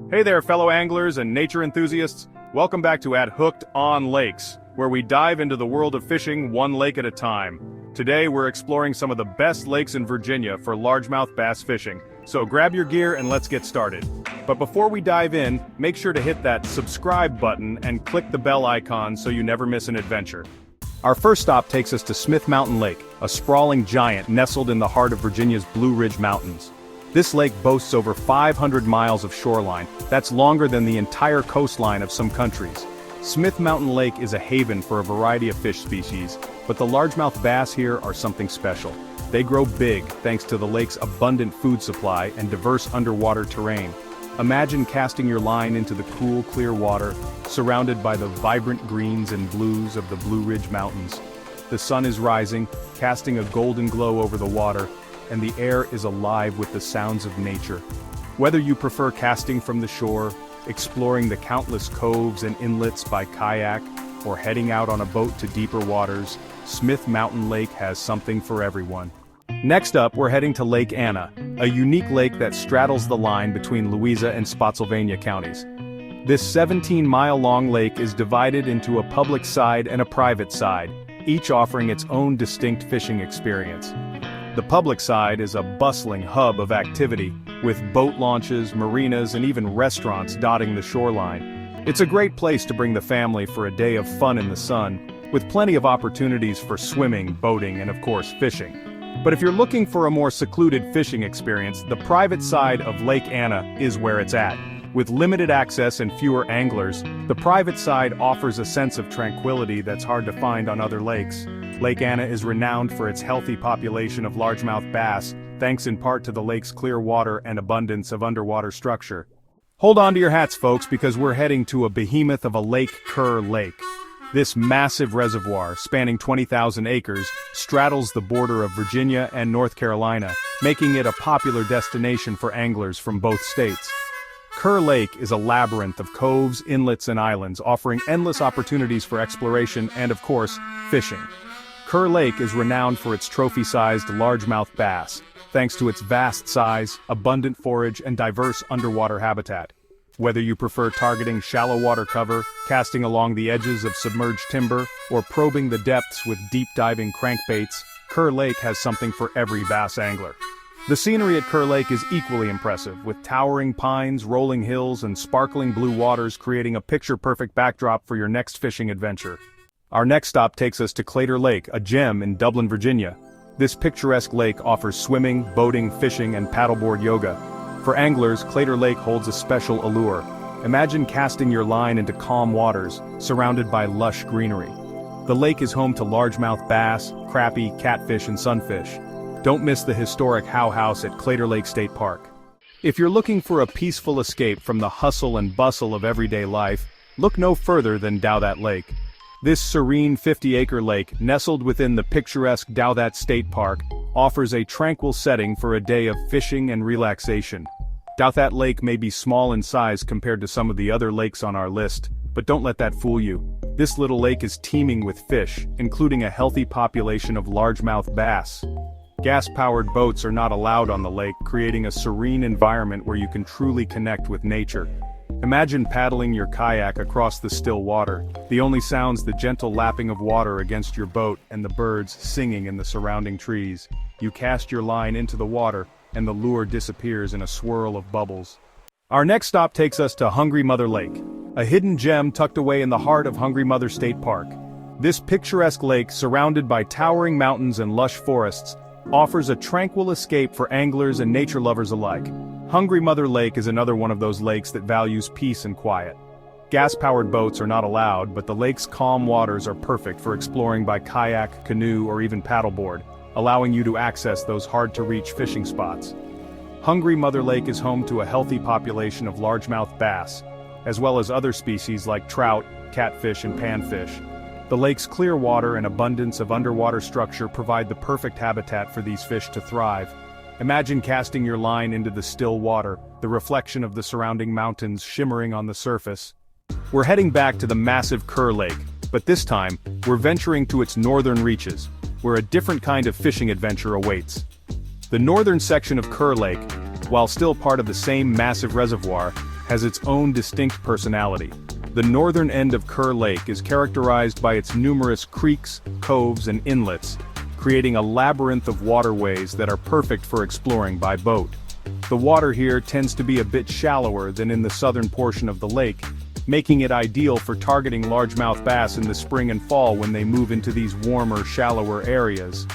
Hey there, fellow anglers and nature enthusiasts. Welcome back to Hooked on Lakes, where we dive into the world of fishing one lake at a time. Today, we're exploring some of the best lakes in Virginia for largemouth bass fishing. So grab your gear and let's get started. But before we dive in, make sure to hit that subscribe button and click the bell icon so you never miss an adventure. Our first stop takes us to Smith Mountain Lake, a sprawling giant nestled in the heart of Virginia's Blue Ridge Mountains. This lake boasts over 500 miles of shoreline. That's longer than the entire coastline of some countries. Smith Mountain Lake is a haven for a variety of fish species, but the largemouth bass here are something special. They grow big thanks to the lake's abundant food supply and diverse underwater terrain. Imagine casting your line into the cool, clear water, surrounded by the vibrant greens and blues of the Blue Ridge Mountains. The sun is rising, casting a golden glow over the water, and the air is alive with the sounds of nature. Whether you prefer casting from the shore, exploring the countless coves and inlets by kayak, or heading out on a boat to deeper waters, Smith Mountain Lake has something for everyone. Next up, we're heading to Lake Anna, a unique lake that straddles the line between Louisa and Spotsylvania counties. This 17-mile-long lake is divided into a public side and a private side, each offering its own distinct fishing experience. The public side is a bustling hub of activity, with boat launches, marinas, and even restaurants dotting the shoreline. It's a great place to bring the family for a day of fun in the sun, with plenty of opportunities for swimming, boating, and of course fishing. But if you're looking for a more secluded fishing experience, the private side of Lake Anna is where it's at. With limited access and fewer anglers, the private side offers a sense of tranquility that's hard to find on other lakes. Lake Anna is renowned for its healthy population of largemouth bass, thanks in part to the lake's clear water and abundance of underwater structure. Hold on to your hats, folks, because we're heading to a behemoth of a lake, Kerr Lake. This massive reservoir, spanning 20,000 acres, straddles the border of Virginia and North Carolina, making it a popular destination for anglers from both states. Kerr Lake is a labyrinth of coves, inlets, and islands, offering endless opportunities for exploration and, of course, fishing. Kerr Lake is renowned for its trophy-sized largemouth bass, thanks to its vast size, abundant forage, and diverse underwater habitat. Whether you prefer targeting shallow water cover, casting along the edges of submerged timber, or probing the depths with deep-diving crankbaits, Kerr Lake has something for every bass angler. The scenery at Kerr Lake is equally impressive, with towering pines, rolling hills, and sparkling blue waters creating a picture-perfect backdrop for your next fishing adventure. Our next stop takes us to Claytor Lake, a gem in Dublin, Virginia. This picturesque lake offers swimming, boating, fishing, and paddleboard yoga. For anglers, Claytor Lake holds a special allure. Imagine casting your line into calm waters, surrounded by lush greenery. The lake is home to largemouth bass, crappie, catfish, and sunfish. Don't miss the historic Howe House at Claytor Lake State Park. If you're looking for a peaceful escape from the hustle and bustle of everyday life, look no further than Dowdat Lake. This serene 50-acre lake, nestled within the picturesque Dowdat State Park, offers a tranquil setting for a day of fishing and relaxation. Dowdat Lake may be small in size compared to some of the other lakes on our list, but don't let that fool you. This little lake is teeming with fish, including a healthy population of largemouth bass. Gas-powered boats are not allowed on the lake, creating a serene environment where you can truly connect with nature. Imagine paddling your kayak across the still water, the only sounds the gentle lapping of water against your boat and the birds singing in the surrounding trees. You cast your line into the water, and the lure disappears in a swirl of bubbles. Our next stop takes us to Hungry Mother Lake, a hidden gem tucked away in the heart of Hungry Mother State Park. This picturesque lake, surrounded by towering mountains and lush forests, offers a tranquil escape for anglers and nature lovers alike. Hungry Mother Lake is another one of those lakes that values peace and quiet. Gas-powered boats are not allowed, but the lake's calm waters are perfect for exploring by kayak, canoe, or even paddleboard, allowing you to access those hard-to-reach fishing spots. Hungry Mother Lake is home to a healthy population of largemouth bass, as well as other species like trout, catfish, and panfish. The lake's clear water and abundance of underwater structure provide the perfect habitat for these fish to thrive. Imagine casting your line into the still water, the reflection of the surrounding mountains shimmering on the surface. We're heading back to the massive Kerr Lake, but this time, we're venturing to its northern reaches, where a different kind of fishing adventure awaits. The northern section of Kerr Lake, while still part of the same massive reservoir, has its own distinct personality. The northern end of Kerr Lake is characterized by its numerous creeks, coves, and inlets, creating a labyrinth of waterways that are perfect for exploring by boat. The water here tends to be a bit shallower than in the southern portion of the lake, making it ideal for targeting largemouth bass in the spring and fall when they move into these warmer, shallower areas.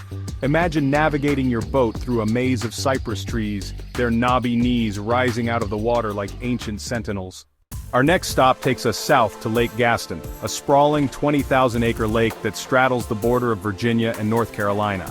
Imagine navigating your boat through a maze of cypress trees, their knobby knees rising out of the water like ancient sentinels. Our next stop takes us south to Lake Gaston, a sprawling 20,000-acre lake that straddles the border of Virginia and North Carolina.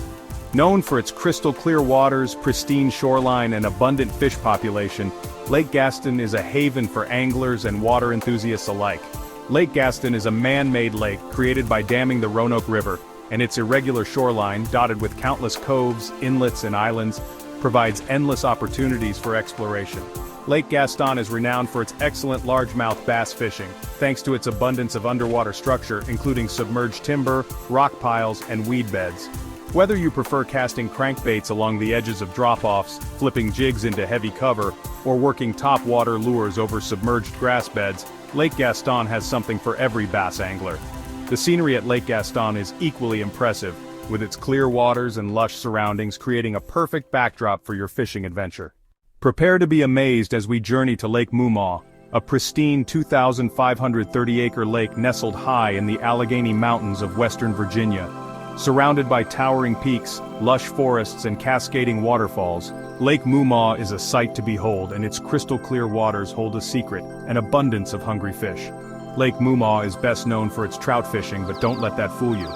Known for its crystal-clear waters, pristine shoreline, and abundant fish population, Lake Gaston is a haven for anglers and water enthusiasts alike. Lake Gaston is a man-made lake created by damming the Roanoke River, and its irregular shoreline, dotted with countless coves, inlets, and islands, provides endless opportunities for exploration. Lake Gaston is renowned for its excellent largemouth bass fishing, thanks to its abundance of underwater structure including submerged timber, rock piles, and weed beds. Whether you prefer casting crankbaits along the edges of drop-offs, flipping jigs into heavy cover, or working top-water lures over submerged grass beds, Lake Gaston has something for every bass angler. The scenery at Lake Gaston is equally impressive, with its clear waters and lush surroundings creating a perfect backdrop for your fishing adventure. Prepare to be amazed as we journey to Lake Moomaw, a pristine 2,530-acre lake nestled high in the Allegheny Mountains of western Virginia. Surrounded by towering peaks, lush forests, and cascading waterfalls, Lake Moomaw is a sight to behold, and its crystal-clear waters hold a secret, an abundance of hungry fish. Lake Moomaw is best known for its trout fishing, but don't let that fool you.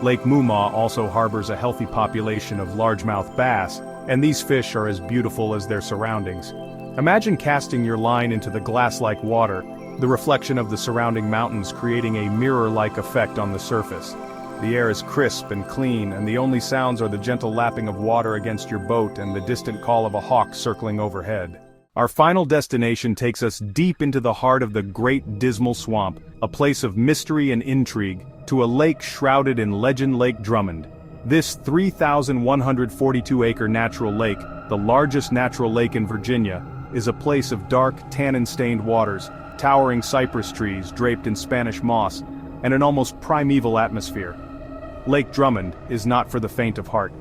Lake Moomaw also harbors a healthy population of largemouth bass, and these fish are as beautiful as their surroundings. Imagine casting your line into the glass-like water, the reflection of the surrounding mountains creating a mirror-like effect on the surface. The air is crisp and clean, and the only sounds are the gentle lapping of water against your boat and the distant call of a hawk circling overhead. Our final destination takes us deep into the heart of the Great Dismal Swamp, a place of mystery and intrigue, to a lake shrouded in legend. Lake Drummond. This 3,142-acre natural lake, the largest natural lake in Virginia, is a place of dark, tannin-stained waters, towering cypress trees draped in Spanish moss, and an almost primeval atmosphere. Lake Drummond is not for the faint of heart.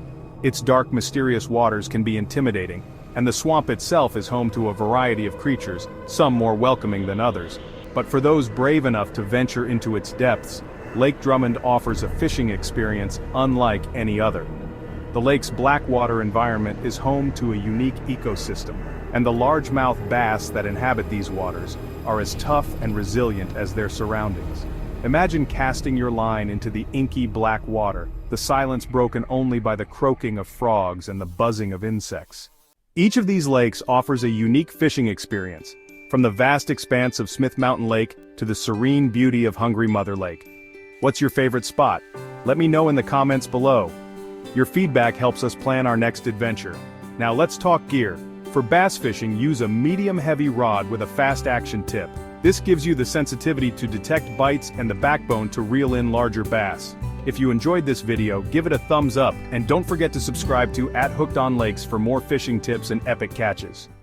Its dark, mysterious waters can be intimidating, and the swamp itself is home to a variety of creatures, some more welcoming than others. But for those brave enough to venture into its depths, Lake Drummond offers a fishing experience unlike any other. The lake's blackwater environment is home to a unique ecosystem, and the largemouth bass that inhabit these waters are as tough and resilient as their surroundings. Imagine casting your line into the inky black water, the silence broken only by the croaking of frogs and the buzzing of insects. Each of these lakes offers a unique fishing experience, from the vast expanse of Smith Mountain Lake to the serene beauty of Hungry Mother Lake. What's your favorite spot? Let me know in the comments below. Your feedback helps us plan our next adventure. Now let's talk gear. For bass fishing, use a medium-heavy rod with a fast-action tip. This gives you the sensitivity to detect bites and the backbone to reel in larger bass. If you enjoyed this video, give it a thumbs up, and don't forget to subscribe to @HookedOnLakes for more fishing tips and epic catches.